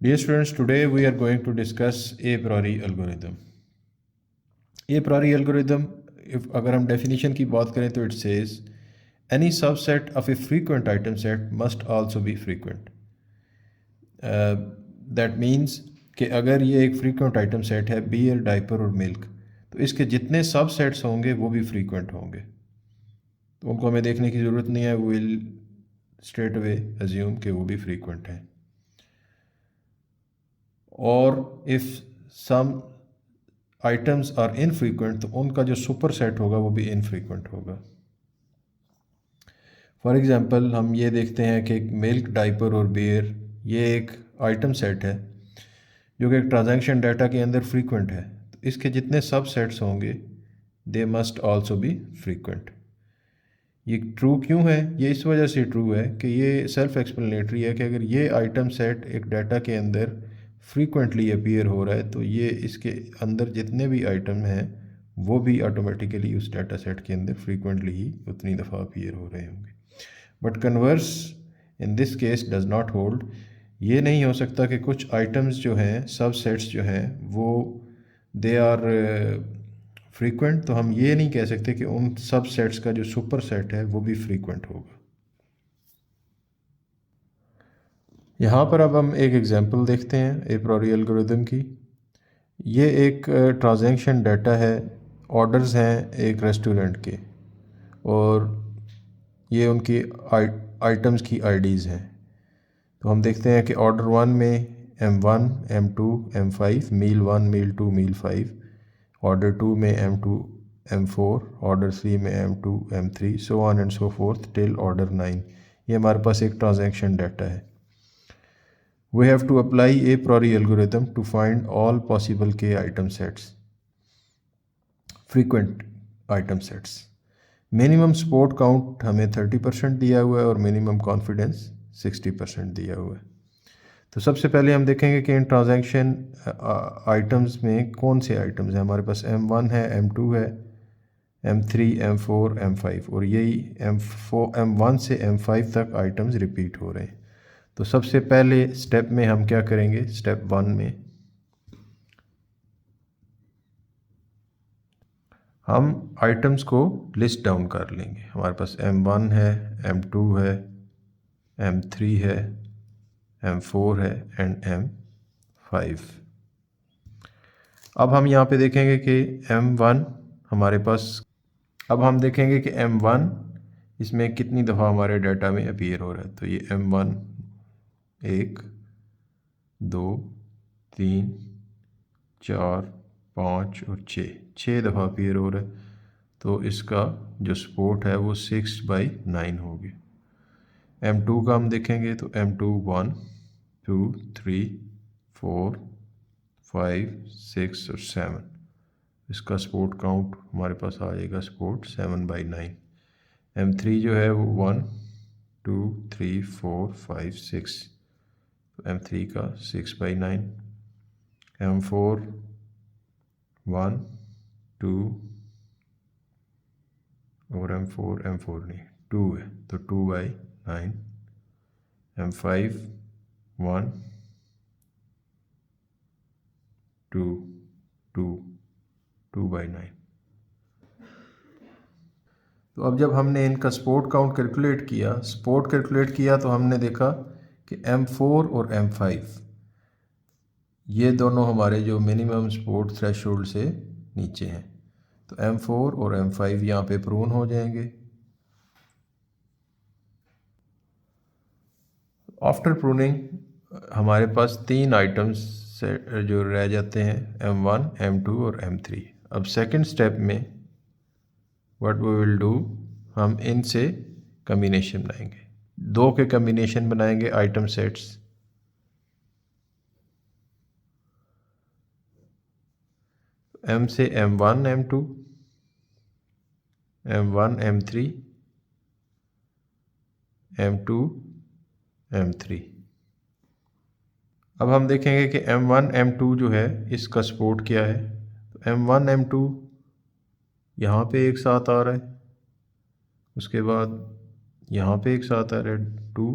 Dear students, today we are going to discuss a priori algorithm. A priori algorithm, if अगर हम definition की बात करें तो it says any subset of a frequent item set must also be frequent. That means कि अगर ये एक frequent item set है beer, diaper और milk, तो इसके जितने subsets होंगे वो भी frequent होंगे. तो उनको हमें देखने की ज़रूरत नहीं है, we will straight away assume कि वो भी frequent हैं. और if some items are infrequent तो उनका जो सुपर सेट होगा वो भी इनफ्रीक्वेंट होगा. फॉर एग्ज़ाम्पल हम ये देखते हैं कि मिल्क, डाइपर और बियर ये एक आइटम सेट है जो कि एक ट्रांजैक्शन डाटा के अंदर फ्रीक्वेंट है. तो इसके जितने सब सेट्स होंगे they must also be frequent. ये ट्रू क्यों है? ये इस वजह से ट्रू है कि ये सेल्फ एक्सप्लेनेटरी है कि अगर ये आइटम सेट एक डाटा के अंदर फ्रीक्वेंटली अपीयर हो रहा है तो ये इसके अंदर जितने भी आइटम हैं वो भी ऑटोमेटिकली उस डाटा सेट के अंदर फ्रीक्वेंटली ही उतनी दफ़ा अपीयर हो रहे होंगे. But converse in this case does not hold. ये नहीं हो सकता कि कुछ आइटम्स जो हैं, सब सेट्स जो हैं, वो दे आर फ्रीक्वेंट, तो हम ये नहीं कह सकते कि उन सब सेट्स का जो सुपर सेट है वो भी फ्रीक्वेंट होगा. यहाँ पर अब हम एक एग्जांपल देखते हैं ए प्रायोरी एल्गोरिथम की. ये एक ट्रांजैक्शन डाटा है, ऑर्डर्स हैं एक रेस्टोरेंट के और ये उनकी आइटम्स की आईडीज़ हैं. तो हम देखते हैं कि ऑर्डर 1 में M1, M2, M5, मील 1, मील 2, मील 5. ऑर्डर 2 में M2, M4, ऑर्डर 3 में M2, M3, so on and so fourth till order 9. ये हमारे पास एक ट्रांजैक्शन डाटा है. We have to apply a priori algorithm to find all possible k item sets, frequent item sets. Minimum support count हमें 30% दिया हुआ है और minimum confidence 60% दिया हुआ है. तो सबसे पहले हम देखेंगे कि इन ट्रांजैक्शन आइटम्स में कौन से आइटम्स हैं. हमारे पास M1 है, M2 है, M3, M4, M5 और यही M1 से M5 तक आइटम्स रिपीट हो रहे हैं. तो सबसे पहले स्टेप में हम क्या करेंगे, स्टेप 1 में हम आइटम्स को लिस्ट डाउन कर लेंगे. हमारे पास M1 है, M2 है, M3 है, M4 है एंड M5. अब हम यहाँ पे देखेंगे कि M1 हमारे पास, अब हम देखेंगे कि M1 इसमें कितनी दफ़ा हमारे डाटा में अपीयर हो रहा है. तो ये M1 1, 2, 3, 4, 5 और 6 दफ़ा अपीयर हो रहा है. तो इसका जो सपोर्ट है वो 6/9 होगी. M2 का हम देखेंगे तो M2 1, 2, 3, 4, 5, 6 और 7. इसका सपोर्ट काउंट हमारे पास आ जाएगा सपोर्ट 7/9. M3 जो है वो 1, 2, 3, 4, 5, 6. तो M3 का 6/9. M4 1, 2 और M4 नहीं 2 है तो 2/9. M5 1, 2, 2, 2/9. तो अब जब हमने इनका सपोर्ट काउंट कैलकुलेट किया तो हमने देखा कि M4 और M5 ये दोनों हमारे जो मिनिमम सपोर्ट थ्रेशोल्ड से नीचे हैं. तो M4 और M5 यहाँ पे प्रून हो जाएंगे. आफ्टर प्रूनिंग हमारे पास 3 आइटम्स जो रह जाते हैं, M1, M2 और M3. अब सेकंड स्टेप में व्हाट वी विल डू, हम इनसे कम्बिनेशन बनाएंगे. 2 के कम्बिनेशन बनाएंगे आइटम सेट्स. M से M1, M2, M1, M3, M2, M3. अब हम देखेंगे कि M1, M2 जो है इसका सपोर्ट क्या है. तो M1, M2 यहाँ पे एक साथ आ रहा है, उसके बाद यहाँ पे एक साथ आ रहा है 2,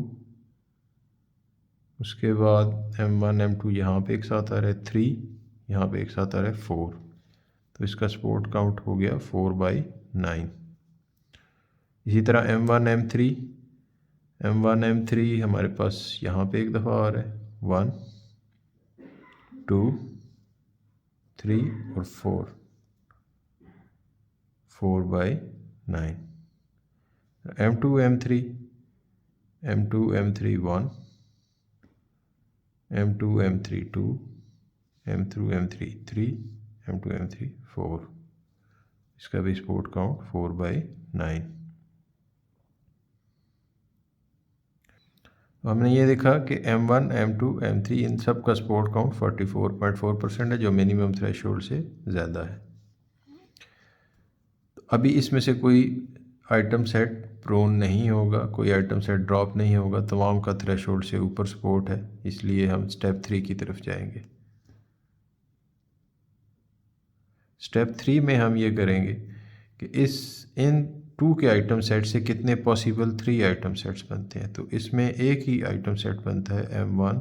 उसके बाद M1 M2 यहाँ पे एक साथ आ रहा है 3, यहाँ पे एक साथ आ रहा है 4, तो इसका स्पोर्ट काउंट हो गया 4/9। इसी तरह M1 M3 हमारे पास यहाँ पे एक दफ़ा आ रहा है 1 2 3 और 4/9। M2 M3 1, M2 M3 2, M2 M3 3, M2 M3 4, इसका भी स्पोर्ट काउंट 4/9। हमने ये देखा कि M1 M2 M3 इन सब का स्पोर्ट काउंट 44.4% है, जो मिनिमम थ्रेशोल्ड से ज़्यादा है। तो अभी इसमें से कोई आइटम सेट प्रोन नहीं होगा, कोई आइटम सेट ड्रॉप नहीं होगा, तमाम का थ्रेशोल्ड से ऊपर सपोर्ट है, इसलिए हम स्टेप 3 की तरफ जाएंगे। स्टेप 3 में हम ये करेंगे कि इन 2 के आइटम सेट से कितने पॉसिबल 3 आइटम सेट्स बनते हैं। तो इसमें एक ही आइटम सेट बनता है M1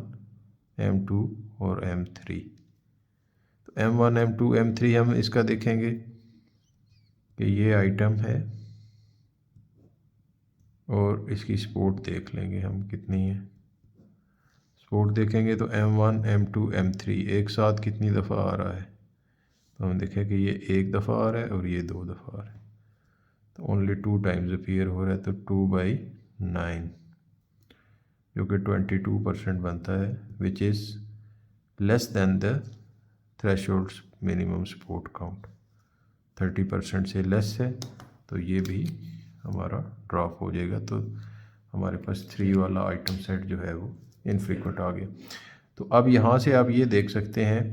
M2 और M3। तो M1 M2 M3 हम इसका देखेंगे कि ये आइटम है और इसकी सपोर्ट देख लेंगे हम कितनी है। सपोर्ट देखेंगे तो M1 M2 M3 एक साथ कितनी दफ़ा आ रहा है, तो हम देखें कि ये एक दफ़ा आ रहा है और ये 2 दफ़ा आ रहा है, तो ओनली 2 टाइम्स अपीयर हो रहा है, तो 2/9 जो कि 22% बनता है, which is less than the threshold minimum support count. 30% से लेस है तो ये भी हमारा ड्रॉप हो जाएगा। तो हमारे पास 3 वाला आइटम सेट जो है वो इनफ्रीक्वेंट आ गया। तो अब यहाँ से आप ये देख सकते हैं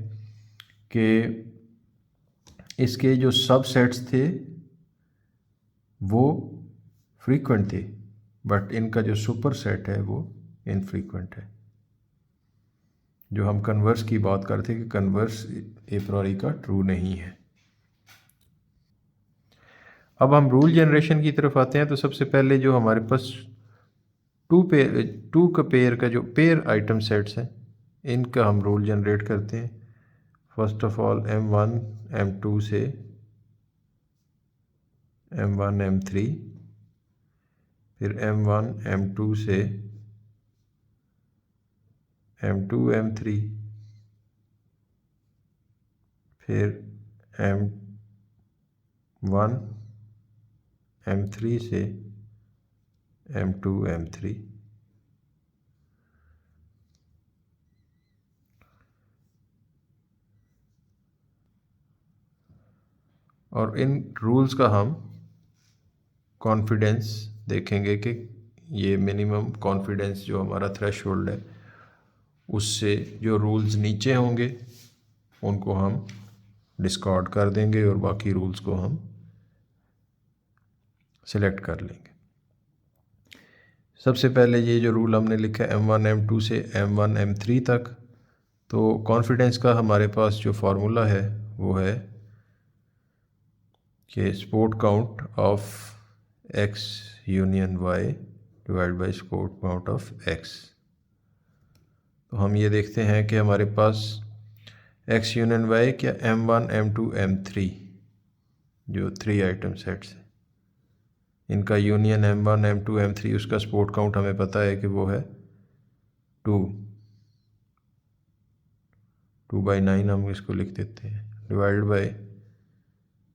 कि इसके जो सब सेट्स थे वो फ्रीक्वेंट थे, बट इनका जो सुपर सेट है वो इनफ्रीक्वेंट है। जो हम कन्वर्स की बात करते हैं कि कन्वर्स ए प्रायोरी का ट्रू नहीं है। अब हम रूल जनरेशन की तरफ आते हैं। तो सबसे पहले जो हमारे पास टू का पेयर का जो पेयर आइटम सेट्स हैं, इनका हम रूल जनरेट करते हैं। First of all M1 M2 से M1 M3, फिर M1 M2 से M2 M3, फिर M1 M3 से M2 M3, और इन रूल्स का हम कॉन्फिडेंस देखेंगे कि ये मिनिमम कॉन्फिडेंस जो हमारा थ्रेशोल्ड है उससे जो रूल्स नीचे होंगे उनको हम डिस्कार्ड कर देंगे और बाकी रूल्स को हम सेलेक्ट कर लेंगे। सबसे पहले ये जो रूल हमने लिखा है M1 M2 से M1 M3 तक, तो कॉन्फिडेंस का हमारे पास जो फार्मूला है वो है कि support count of X union Y divide by support count of X। तो हम ये देखते हैं कि हमारे पास X यूनियन Y क्या M1 M2 M3 जो 3 आइटम सेट्स हैं, इनका यूनियन M1 M2 M3, उसका सपोर्ट काउंट हमें पता है कि वो है 2/9 हम इसको लिख देते हैं, divide by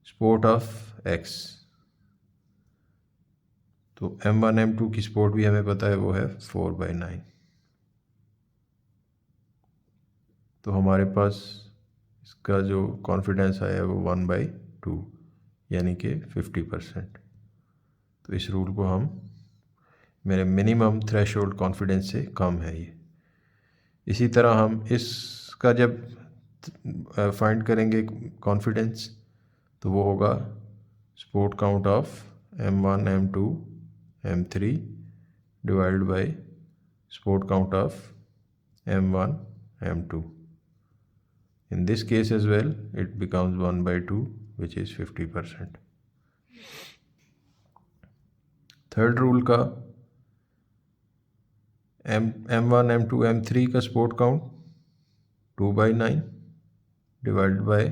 support of X। तो M1 M2 की सपोर्ट भी हमें पता है वो है 4/9। तो हमारे पास इसका जो कॉन्फिडेंस आया वो 1/2 यानी कि 50%। तो इस रूल को हम मेरे मिनिमम थ्रेशोल्ड कॉन्फिडेंस से कम है ये। इसी तरह हम इसका जब फाइंड करेंगे कॉन्फिडेंस तो वो होगा support count of M1 M2 M3 divide by support count of M1 M2। In this case as well it becomes 1/2 which is 50%। Third rule का M1 M2 M3 का support count 2/9 divided by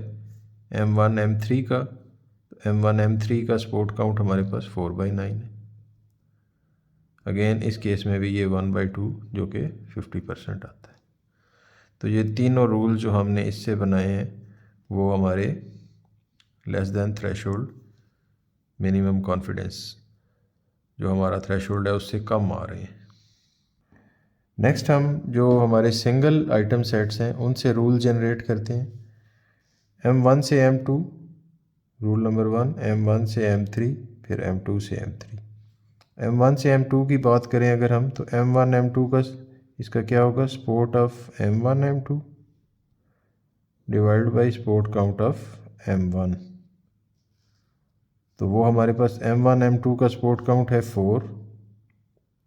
M1 M3 का, M1 M3 का support count हमारे पास 4/9 है। Again इस case में भी ये 1/2 जो कि 50% आता है। तो ये तीनों रूल जो हमने इससे बनाए हैं वो हमारे less than threshold minimum confidence जो हमारा थ्रेशोल्ड है उससे कम आ रहे हैं। नेक्स्ट हम जो हमारे सिंगल आइटम सेट्स हैं उनसे रूल जनरेट करते हैं। M1 से M2 रूल नंबर 1, M1 से M3, फिर M2 से M3। M1 से M2 की बात करें अगर हम, तो M1 M2 का इसका क्या होगा, support of M1 M2 divide by support count of M1। तो वो हमारे पास M1 M2 का सपोर्ट काउंट है 4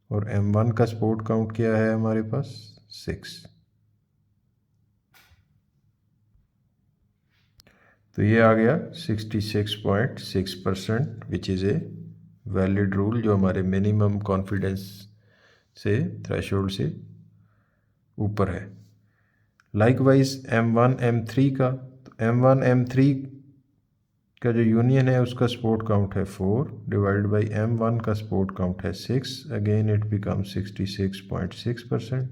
और M1 का सपोर्ट काउंट क्या है हमारे पास 6। तो ये आ गया 66.6% which is a valid rule जो हमारे मिनिमम कॉन्फिडेंस से थ्रेशोल्ड से ऊपर है। लाइकवाइज M1 M3 का, तो M1 M3 का जो यूनियन है उसका सपोर्ट काउंट है 4 डिवाइड बाई M1 का सपोर्ट काउंट है 6। Again it become 66.6%।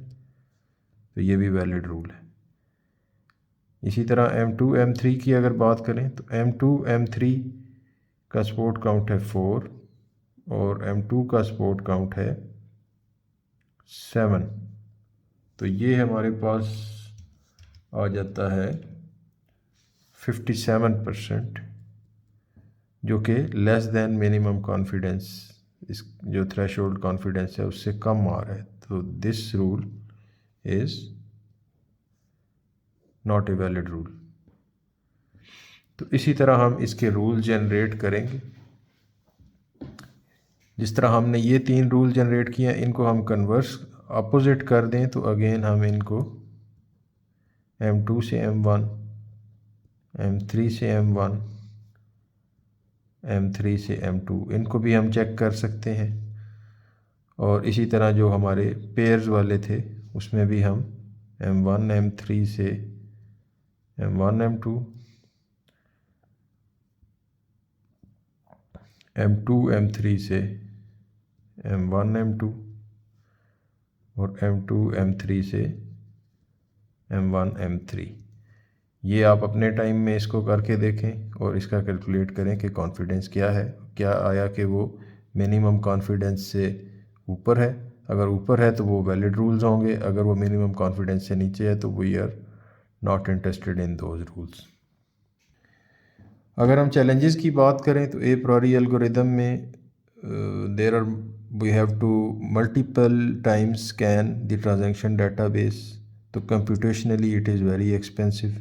तो ये भी वैलिड रूल है। इसी तरह M2 M3 की अगर बात करें तो M2 M3 का सपोर्ट काउंट है 4 और M2 का सपोर्ट काउंट है 7। तो ये हमारे पास आ जाता है 57% जो कि लेस दैन मिनिमम कॉन्फिडेंस, इस जो थ्रेशोल्ड कॉन्फिडेंस है उससे कम आ रहा है। तो this rule is not a valid rule. तो इसी तरह हम इसके रूल जनरेट करेंगे। जिस तरह हमने ये 3 रूल जनरेट किए हैं इनको हम कन्वर्स अपोजिट कर दें तो अगेन हम इनको M2 से M1, M3 से M1, M3 से M2 इनको भी हम चेक कर सकते हैं। और इसी तरह जो हमारे पेयर्स वाले थे उसमें भी हम M1 M3 से M1 M2, M2 M3 से M1 M2 और M2 M3 से M1 M3, ये आप अपने टाइम में इसको करके देखें और इसका कैलकुलेट करें कि कॉन्फिडेंस क्या है, क्या आया कि वो मिनिमम कॉन्फिडेंस से ऊपर है। अगर ऊपर है तो वो वैलिड रूल्स होंगे, अगर वो मिनिमम कॉन्फिडेंस से नीचे है तो we are not interested in those rules. अगर हम चैलेंजेस की बात करें तो ए प्रायोरी एल्गोरिदम में there are we have to multiple times scan the transaction database. तो computationally it is very expensive.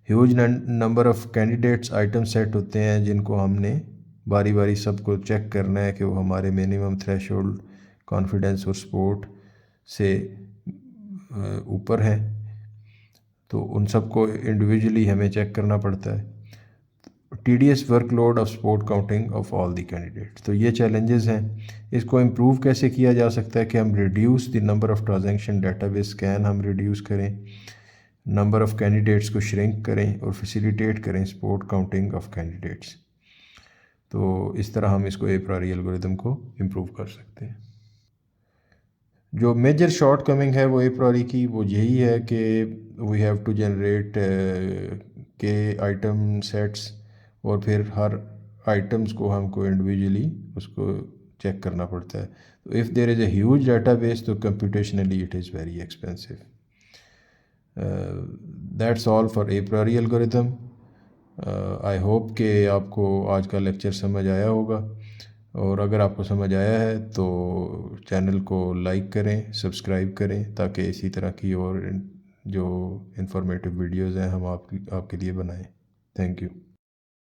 Huge number of candidates item set होते हैं जिनको हमने बारी बारी सबको चेक करना है कि वो हमारे मिनिमम थ्रेशोल्ड कॉन्फिडेंस और सपोर्ट से ऊपर हैं। तो उन सबको इंडिविजुअली हमें चेक करना पड़ता है। TDS workload of support counting of all the candidates. तो ये चैलेंजेस हैं। इसको इम्प्रूव कैसे किया जा सकता है कि हम reduce the number of transaction database scan हम रिड्यूस करें, नंबर ऑफ़ कैंडिडेट्स को श्रिंक करें और फैसिलिटेट करें सपोर्ट काउंटिंग ऑफ कैंडिडेट्स। तो इस तरह हम इसको ए प्रायोरी एल्गोरिदम को इम्प्रूव कर सकते हैं। जो मेजर शॉर्ट कमिंग है वो ए प्रायोरी की वो यही है कि वी हैव टू जनरेट के आइटम सेट्स और फिर हर आइटम्स को हमको इंडिविजुअली उसको चेक करना पड़ता है। तो if there is a huge database तो computationally it is very expensive. That's all for a priori algorithm. I hope कि आपको आज का लेक्चर समझ आया होगा, और अगर आपको समझ आया है तो चैनल को लाइक करें, सब्सक्राइब करें ताकि इसी तरह की और जो इंफॉर्मेटिव वीडियोज़ हैं हम आपके लिए बनाएं। Thank you.